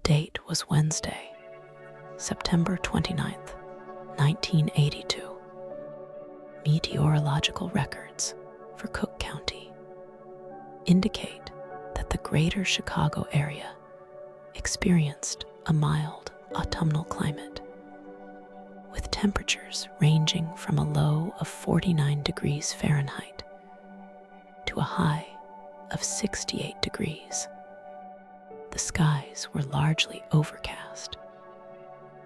date was Wednesday, September 29th, 1982. Meteorological records for Cook County indicate that the greater Chicago area experienced a mild autumnal climate, with temperatures ranging from a low of 49 degrees Fahrenheit to a high of 68 degrees. The skies were largely overcast,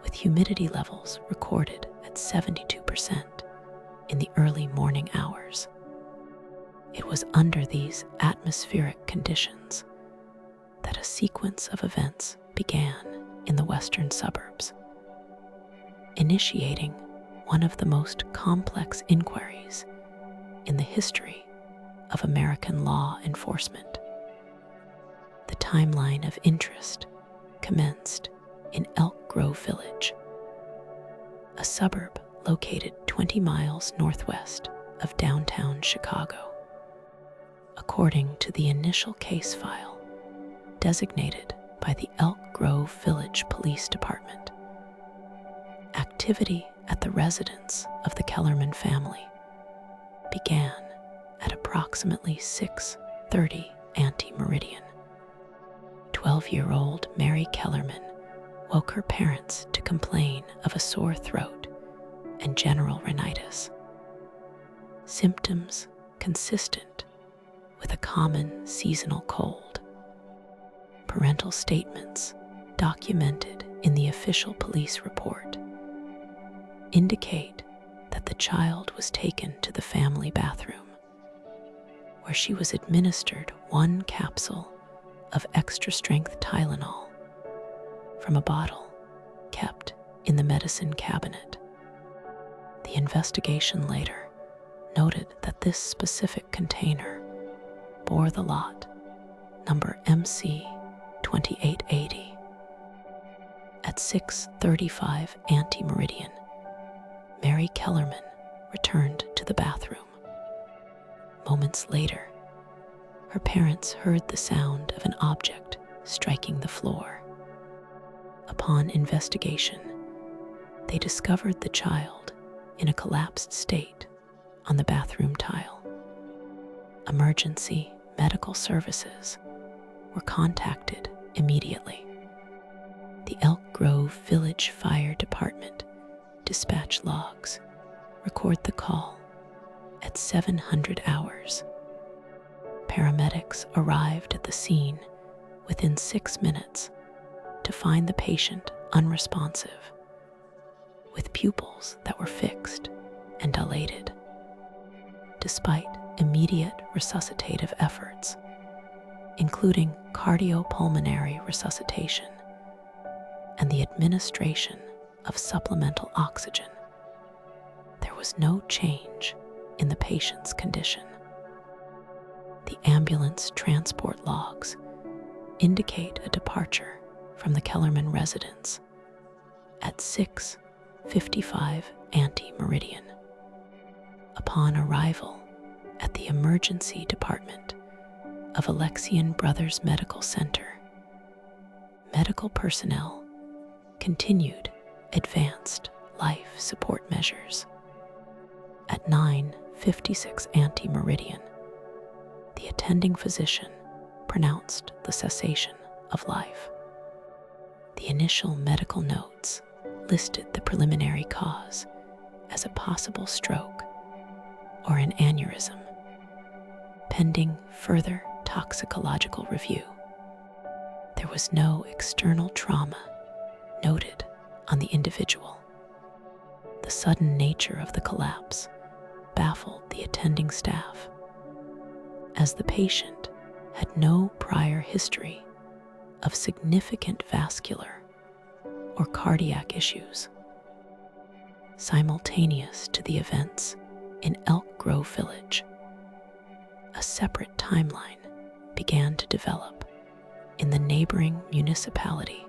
with humidity levels recorded at 72% in the early morning hours. It was under these atmospheric conditions that a sequence of events began in the western suburbs, initiating one of the most complex inquiries in the history of American law enforcement. The timeline of interest commenced in Elk Grove Village, a suburb located 20 miles northwest of downtown Chicago. According to the initial case file designated by the Elk Grove Village Police Department, activity at the residence of the Kellerman family began at approximately 6:30 ante-meridian. 12-year-old Mary Kellerman woke her parents to complain of a sore throat and general rhinitis, symptoms consistent with a common seasonal cold. Parental statements documented in the official police report indicate that the child was taken to the family bathroom, where she was administered 1 capsule of extra-strength Tylenol from a bottle kept in the medicine cabinet. The investigation later noted that this specific container bore the lot number MC 2880. At 6:35 ante-meridian, Mary Kellerman returned to the bathroom. Moments later, her parents heard the sound of an object striking the floor. Upon investigation, they discovered the child in a collapsed state on the bathroom tile. Emergency medical services were contacted immediately. The Elk Grove Village Fire Department dispatch logs record the call at 700 hours. Paramedics arrived at the scene within 6 minutes to find the patient unresponsive, with pupils that were fixed and dilated. Despite immediate resuscitative efforts, including cardiopulmonary resuscitation and the administration of supplemental oxygen, there was no change in the patient's condition. The ambulance transport logs indicate a departure from the Kellerman residence at 6:55 ante-meridian. Upon arrival at the emergency department of Alexian Brothers Medical Center, medical personnel continued advanced life support measures. At 9:56 ante-meridian, the attending physician pronounced the cessation of life. The initial medical notes listed the preliminary cause as a possible stroke or an aneurysm, pending further toxicological review. There was no external trauma noted on the individual. The sudden nature of the collapse baffled the attending staff, as the patient had no prior history of significant vascular or cardiac issues. Simultaneous to the events in Elk Grove Village, a separate timeline began to develop in the neighboring municipality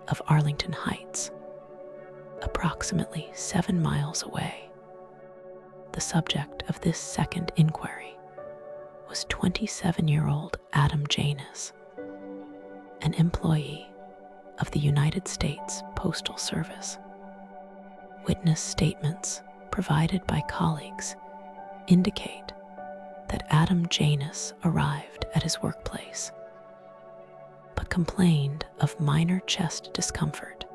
of Arlington Heights, approximately 7 miles away. The subject of this second inquiry was 27-year-old Adam Janus, an employee of the United States Postal Service. Witness statements provided by colleagues indicate that Adam Janus arrived at his workplace, but complained of minor chest discomfort,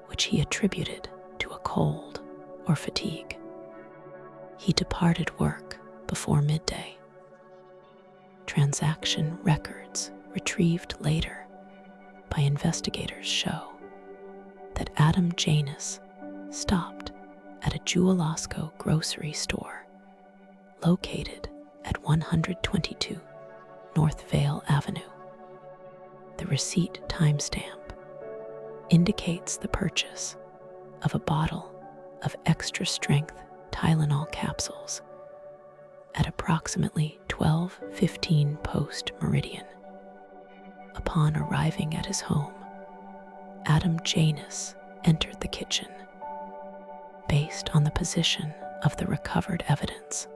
which he attributed to a cold or fatigue. He departed work before midday. Transaction records retrieved later by investigators show that Adam Janus stopped at a Jewel-Osco grocery store located at 122 North Vale Avenue. The receipt timestamp indicates the purchase of a bottle of extra-strength Tylenol capsules at approximately 12:15 post-meridian. Upon arriving at his home, Adam Janus entered the kitchen. Based on the position of the recovered evidence,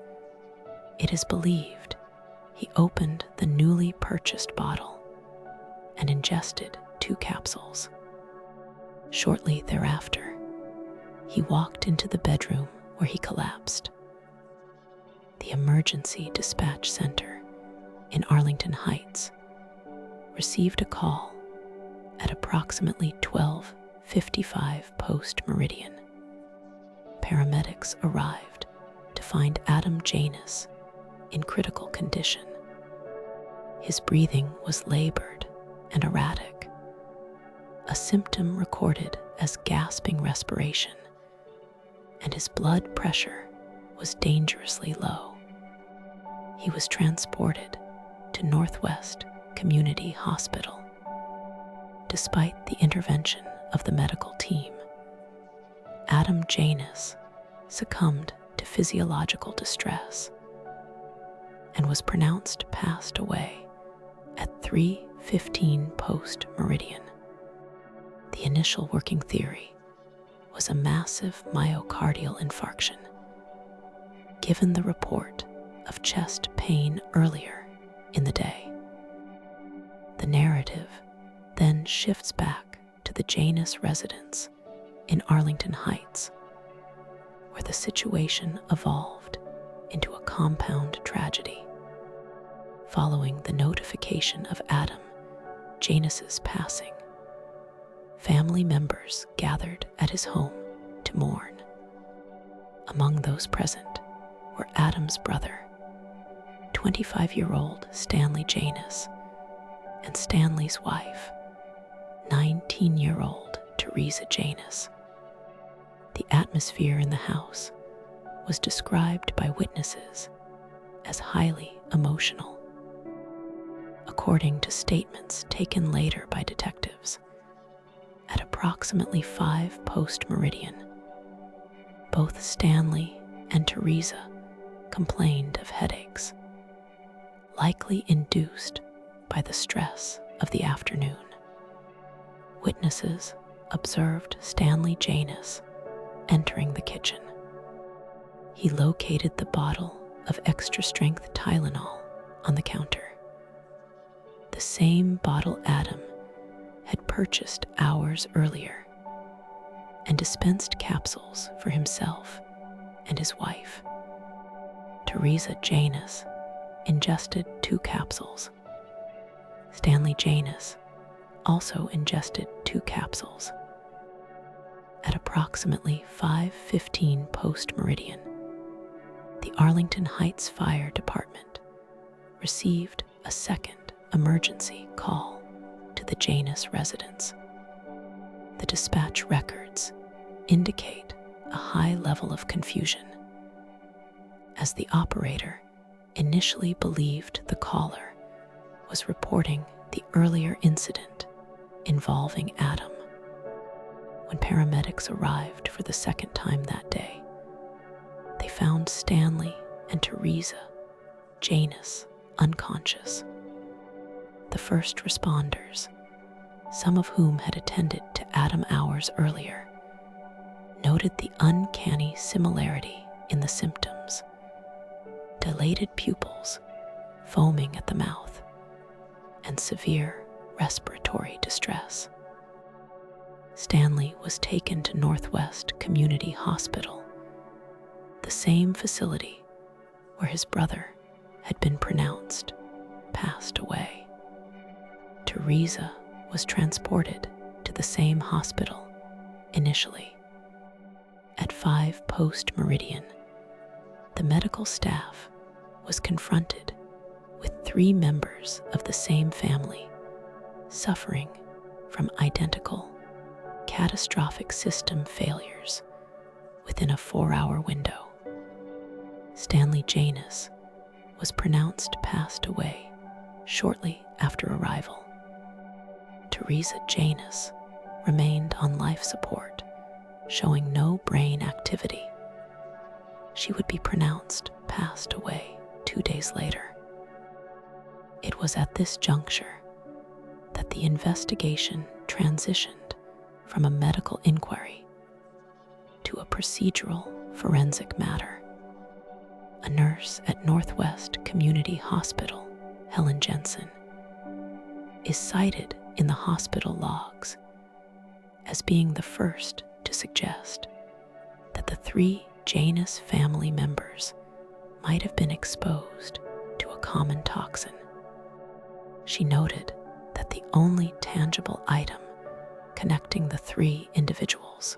it is believed he opened the newly purchased bottle and ingested 2 capsules. Shortly thereafter, he walked into the bedroom where he collapsed. The Emergency Dispatch Center in Arlington Heights received a call at approximately 12:55 post-meridian. Paramedics arrived to find Adam Janus in critical condition. His breathing was labored and erratic, a symptom recorded as gasping respiration, and his blood pressure was dangerously low. He was transported to Northwest Community Hospital. Despite the intervention of the medical team, Adam Janus succumbed to physiological distress and was pronounced passed away at 3:15 post-meridian. The initial working theory was a massive myocardial infarction. Given the report of chest pain earlier in the day, the narrative then shifts back to the Janus residence in Arlington Heights, where the situation evolved into a compound tragedy. Following the notification of Adam Janus's passing, family members gathered at his home to mourn. Among those present were Adam's brother, 25-year-old Stanley Janus, and Stanley's wife, 19-year-old Teresa Janus. The atmosphere in the house was described by witnesses as highly emotional. According to statements taken later by detectives, at approximately 5 post-meridian, both Stanley and Teresa complained of headaches, likely induced by the stress of the afternoon. Witnesses observed Stanley Janus entering the kitchen. He located the bottle of extra-strength Tylenol on the counter, the same bottle Adam had purchased hours earlier, and dispensed capsules for himself and his wife. Teresa Janus ingested 2 capsules. Stanley Janus also ingested 2 capsules. At approximately 5:15 post-meridian, the Arlington Heights Fire Department received a second emergency call to the Janus residence. The dispatch records indicate a high level of confusion, as the operator initially believed the caller was reporting the earlier incident involving Adam. When paramedics arrived for the second time that day, they found Stanley and Teresa Janus unconscious. The first responders, some of whom had attended to Adam hours earlier, noted the uncanny similarity in the symptoms: dilated pupils, foaming at the mouth, and severe respiratory distress. Stanley was taken to Northwest Community Hospital, the same facility where his brother had been pronounced passed away. Teresa was transported to the same hospital initially. At 5 post-meridian, the medical staff was confronted with 3 members of the same family suffering from identical catastrophic system failures within a 4-hour window. Stanley Janus was pronounced passed away shortly after arrival. Teresa Janus remained on life support, showing no brain activity. She would be pronounced passed away 2 days later. It was at this juncture that the investigation transitioned from a medical inquiry to a procedural forensic matter. A nurse at Northwest Community Hospital, Helen Jensen, is cited in the hospital logs as being the first to suggest that the 3 Janus family members might have been exposed to a common toxin. She noted that the only tangible item connecting the 3 individuals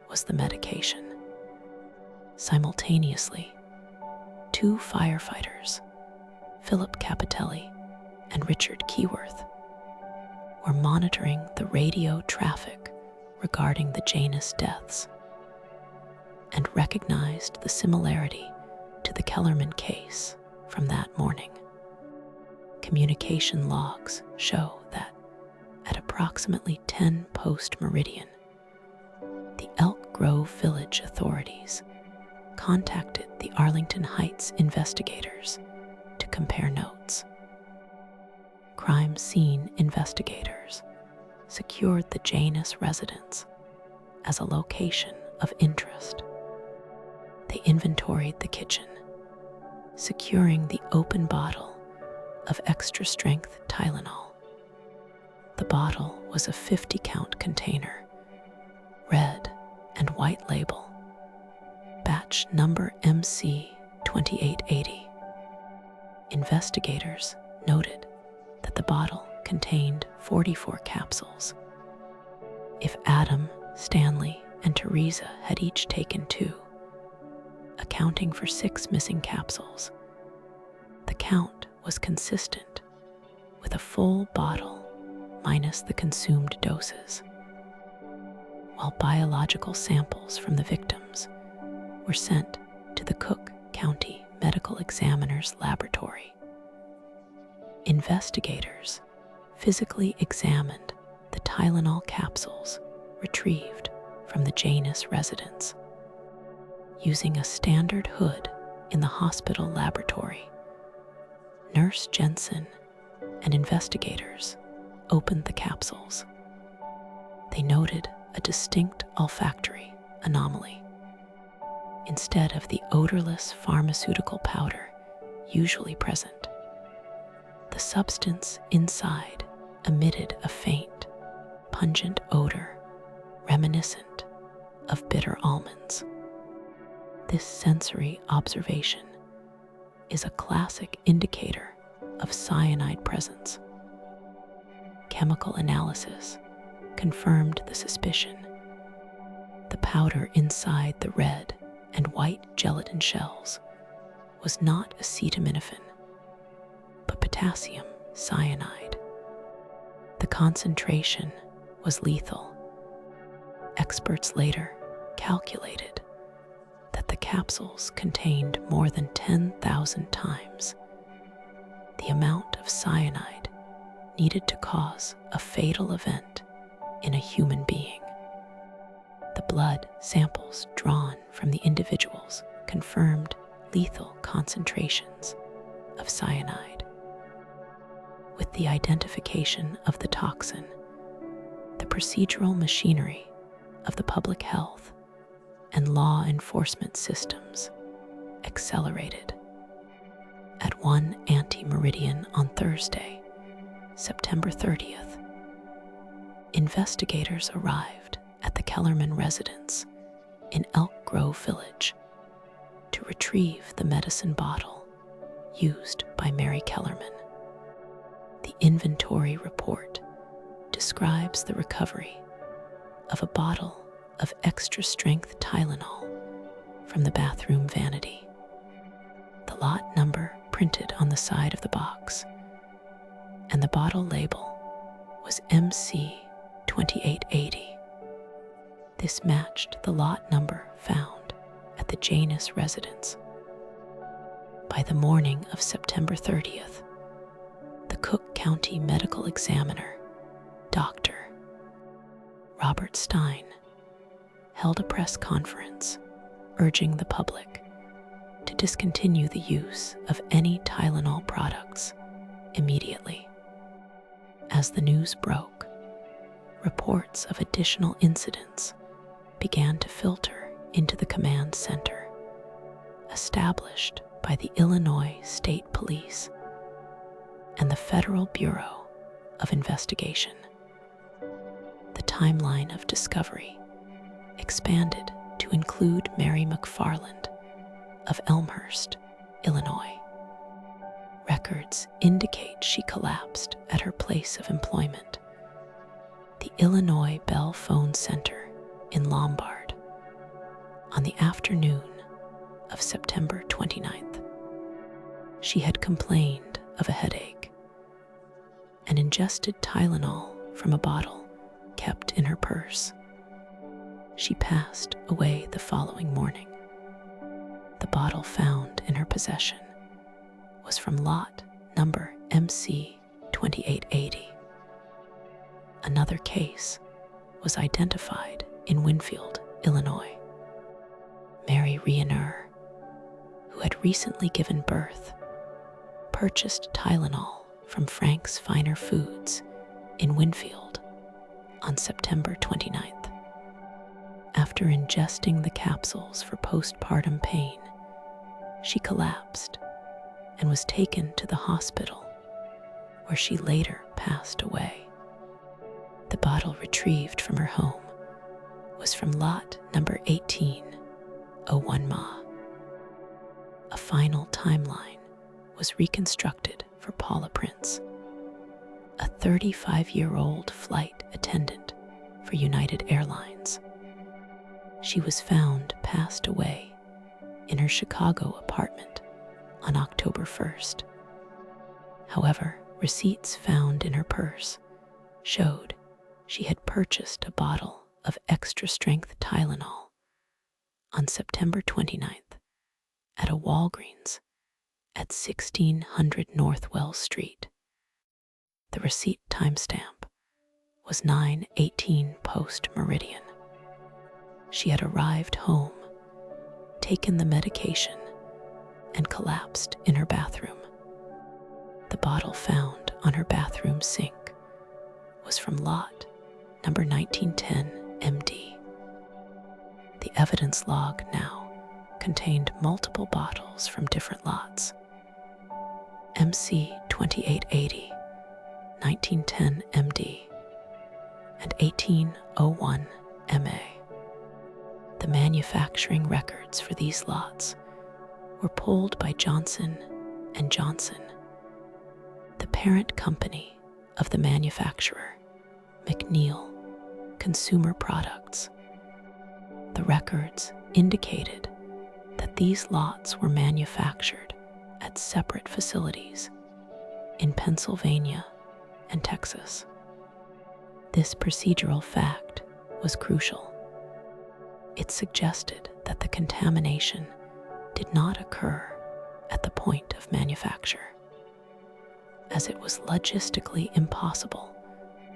was the medication. Simultaneously, 2 firefighters, Philip Capitelli and Richard Keyworth, were monitoring the radio traffic regarding the Janus deaths and recognized the similarity to the Kellerman case from that morning. Communication logs show that at approximately 10 post-meridian, the Elk Grove Village authorities contacted the Arlington Heights investigators to compare notes. Crime scene investigators secured the Janus residence as a location of interest. They inventoried the kitchen, securing the open bottle of extra-strength Tylenol. The bottle was a 50-count container, red and white label, batch number MC2880. Investigators noted that the bottle contained 44 capsules. If Adam, Stanley, and Teresa had each taken 2, accounting for 6 missing capsules, the count was consistent with a full bottle minus the consumed doses. While biological samples from the victims were sent to the Cook County Medical Examiner's Laboratory, investigators physically examined the Tylenol capsules retrieved from the Janus residence. Using a standard hood in the hospital laboratory, Nurse Jensen and investigators opened the capsules. They noted a distinct olfactory anomaly. Instead of the odorless pharmaceutical powder usually present, the substance inside emitted a faint, pungent odor reminiscent of bitter almonds. This sensory observation is a classic indicator of cyanide presence. Chemical analysis confirmed the suspicion. The powder inside the red and white gelatin shells was not acetaminophen, but potassium cyanide. The concentration was lethal. Experts later calculated that the capsules contained more than 10,000 times the amount of cyanide needed to cause a fatal event in a human being. The blood samples drawn from the individuals confirmed lethal concentrations of cyanide. With the identification of the toxin, the procedural machinery of the public health and law enforcement systems accelerated. At 1 anti-meridian on Thursday, September 30th, investigators arrived at the Kellerman residence in Elk Grove Village to retrieve the medicine bottle used by Mary Kellerman. The inventory report describes the recovery of a bottle of extra-strength Tylenol from the bathroom vanity. The lot number printed on the side of the box and the bottle label was MC 2880. This matched the lot number found at the Janus residence. By the morning of September 30th, the Cook County Medical Examiner, Dr. Robert Stein, held a press conference urging the public to discontinue the use of any Tylenol products immediately. As the news broke, reports of additional incidents began to filter into the command center established by the Illinois State Police and the Federal Bureau of Investigation. The timeline of discovery expanded to include Mary McFarland of Elmhurst, Illinois. Records indicate she collapsed at her place of employment, the Illinois Bell Phone Center in Lombard, on the afternoon of September 29th. She had complained of a headache and ingested Tylenol from a bottle kept in her purse. She passed away the following morning. The bottle found in her possession was from lot number MC 2880. Another case was identified in Winfield, Illinois. Mary Riener, who had recently given birth, purchased Tylenol from Frank's Finer Foods in Winfield on September 29th. After ingesting the capsules for postpartum pain, she collapsed and was taken to the hospital, where she later passed away. The bottle retrieved from her home was from lot number 1801 Ma. A final timeline was reconstructed for Paula Prince, a 35-year-old flight attendant for United Airlines. She was found passed away in her Chicago apartment on October 1st. However, receipts found in her purse showed she had purchased a bottle of extra-strength Tylenol on September 29th at a Walgreens at 1600 North Wells Street. The receipt timestamp was 9:18 post-meridian. She had arrived home, taken the medication, and collapsed in her bathroom. The bottle found on her bathroom sink was from lot number 1910 MD. The evidence log now contained multiple bottles from different lots: MC 2880, 1910 MD, and 1801 MA. The manufacturing records for these lots were pulled by Johnson & Johnson, the parent company of the manufacturer, McNeil Consumer Products. The records indicated that these lots were manufactured at separate facilities in Pennsylvania and Texas. This procedural fact was crucial. It suggested that the contamination did not occur at the point of manufacture, as it was logistically impossible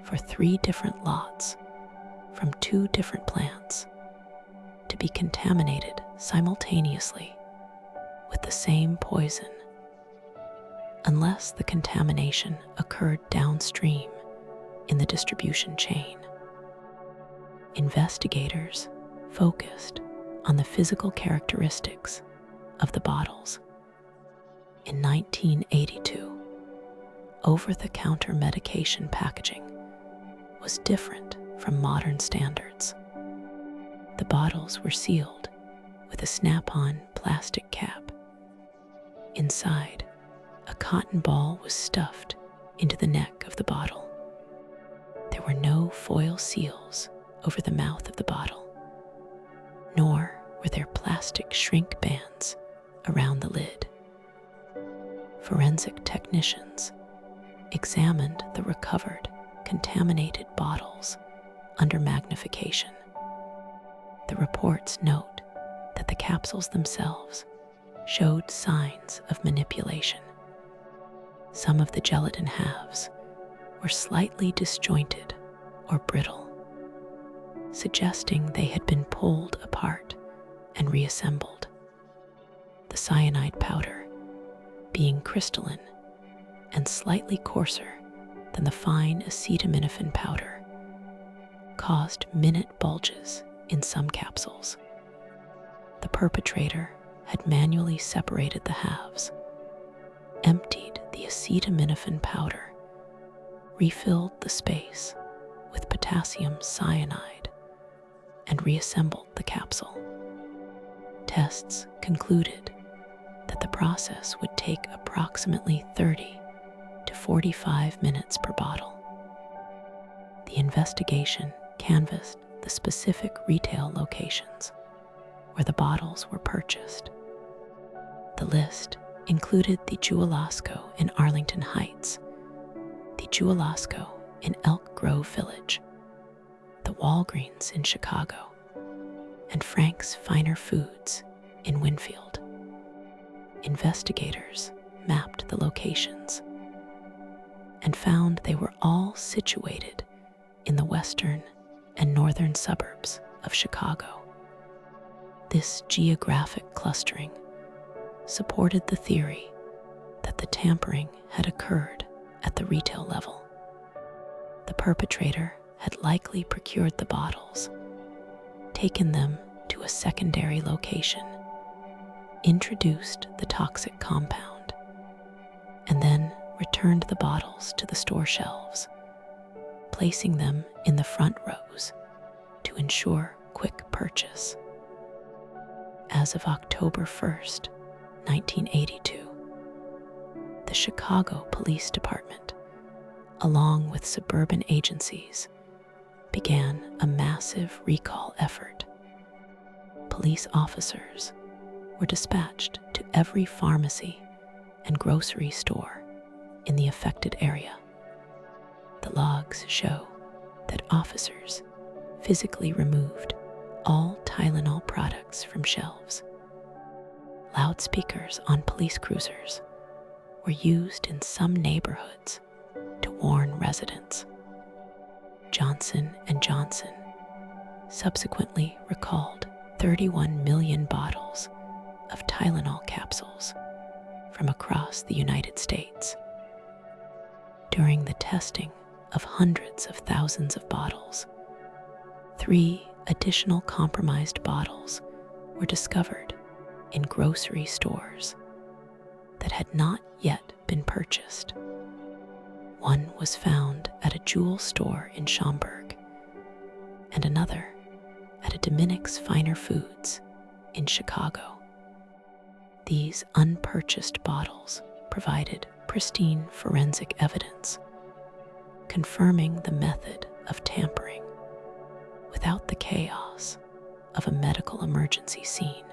for 3 different lots from 2 different plants to be contaminated simultaneously with the same poison, unless the contamination occurred downstream in the distribution chain. Investigators focused on the physical characteristics of the bottles. In 1982, over-the-counter medication packaging was different from modern standards. The bottles were sealed with a snap-on plastic cap. Inside, a cotton ball was stuffed into the neck of the bottle. There were no foil seals over the mouth of the bottle, nor were there plastic shrink bands around the lid. Forensic technicians examined the recovered, contaminated bottles under magnification. The reports note that the capsules themselves showed signs of manipulation. Some of the gelatin halves were slightly disjointed or brittle, suggesting they had been pulled apart and reassembled. The cyanide powder, being crystalline and slightly coarser than the fine acetaminophen powder, caused minute bulges in some capsules. The perpetrator had manually separated the halves, emptied the acetaminophen powder, refilled the space with potassium cyanide, and reassembled the capsule. Tests concluded that the process would take approximately 30 to 45 minutes per bottle. The investigation canvassed the specific retail locations where the bottles were purchased. The list included the Jewel-Osco in Arlington Heights, the Jewel-Osco in Elk Grove Village, the Walgreens in Chicago, and Frank's Finer Foods in Winfield. Investigators mapped the locations and found they were all situated in the western and northern suburbs of Chicago. This geographic clustering supported the theory that the tampering had occurred at the retail level. The perpetrator had likely procured the bottles, taken them to a secondary location, introduced the toxic compound, and then returned the bottles to the store shelves, placing them in the front rows to ensure quick purchase. As of October 1st, 1982, the Chicago Police Department, along with suburban agencies, began a massive recall effort. Police officers were dispatched to every pharmacy and grocery store in the affected area. The logs show that officers physically removed all Tylenol products from shelves. Loudspeakers on police cruisers were used in some neighborhoods to warn residents. Johnson & Johnson subsequently recalled 31 million bottles of Tylenol capsules from across the United States. During the testing of hundreds of thousands of bottles, 3 additional compromised bottles were discovered in grocery stores that had not yet been purchased. One was found at a jewel store in Schaumburg, and another at a Dominic's Finer Foods in Chicago. These unpurchased bottles provided pristine forensic evidence, confirming the method of tampering without the chaos of a medical emergency scene.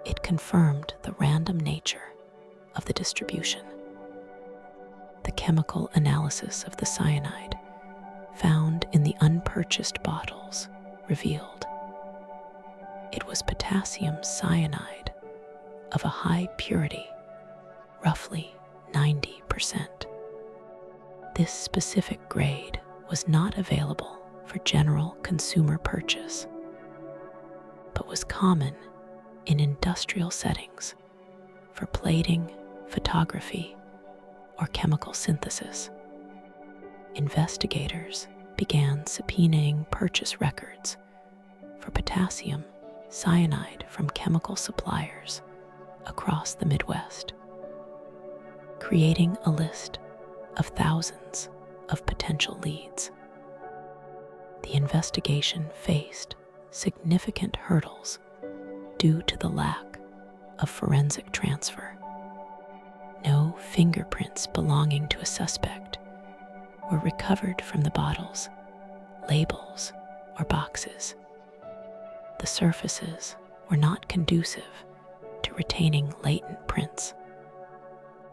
It confirmed the random nature of the distribution. The chemical analysis of the cyanide found in the unpurchased bottles revealed it was potassium cyanide of a high purity, roughly 90%. This specific grade was not available for general consumer purchase, but was common in industrial settings for plating, photography, or chemical synthesis. Investigators began subpoenaing purchase records for potassium cyanide from chemical suppliers across the Midwest, creating a list of thousands of potential leads. The investigation faced significant hurdles due to the lack of forensic transfer. No fingerprints belonging to a suspect were recovered from the bottles, labels, or boxes. The surfaces were not conducive to retaining latent prints,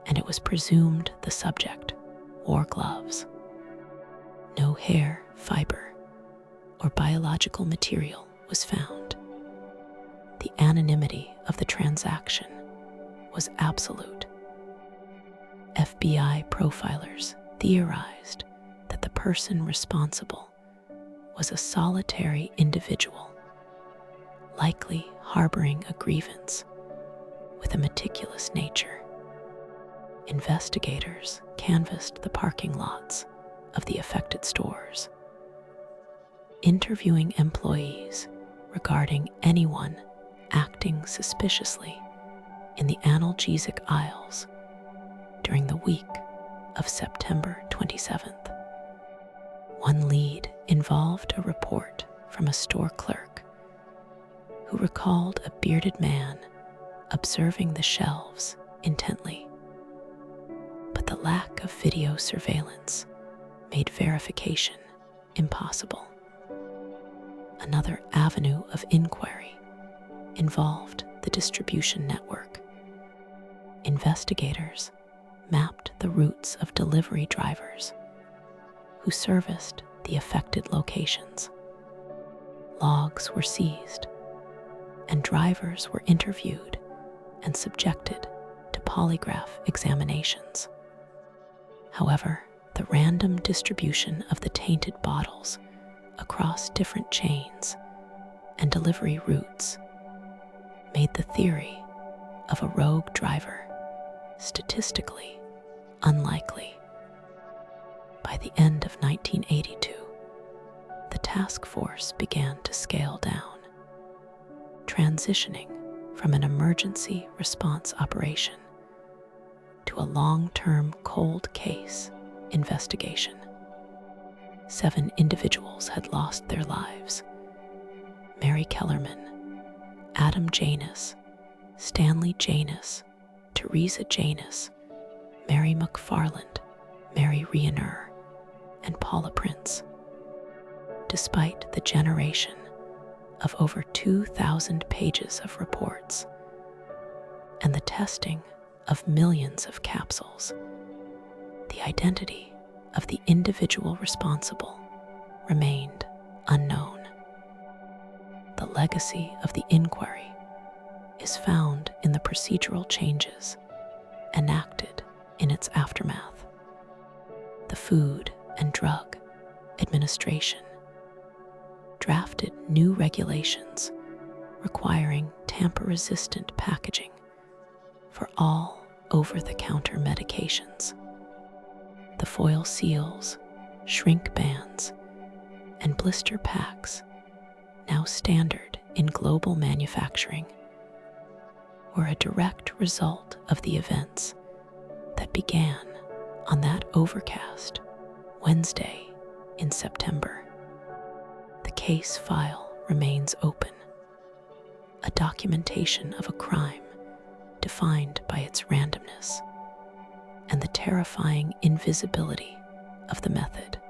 and it was presumed the subject wore gloves. No hair, fiber, or biological material was found. The anonymity of the transaction was absolute. FBI profilers theorized that the person responsible was a solitary individual, likely harboring a grievance with a meticulous nature. Investigators canvassed the parking lots of the affected stores, interviewing employees regarding anyone acting suspiciously in the analgesic aisles during the week of September 27th. One lead involved a report from a store clerk who recalled a bearded man observing the shelves intently. But the lack of video surveillance made verification impossible. Another avenue of inquiry involved the distribution network. Investigators mapped the routes of delivery drivers who serviced the affected locations. Logs were seized, and drivers were interviewed and subjected to polygraph examinations. However, the random distribution of the tainted bottles across different chains and delivery routes made the theory of a rogue driver statistically unlikely. By the end of 1982, the task force began to scale down, transitioning from an emergency response operation to a long-term cold case investigation. 7 individuals had lost their lives: Mary Kellerman, Adam Janus, Stanley Janus, Teresa Janus, Mary McFarland, Mary Riener, and Paula Prince. Despite the generation of over 2,000 pages of reports and the testing of millions of capsules, the identity of the individual responsible remained unknown. The legacy of the inquiry is found in the procedural changes enacted in its aftermath. The Food and Drug Administration drafted new regulations requiring tamper-resistant packaging for all over-the-counter medications. The foil seals, shrink bands, and blister packs, now standard in global manufacturing, were a direct result of the events that began on that overcast Wednesday in September. The case file remains open, a documentation of a crime defined by its randomness and the terrifying invisibility of the method.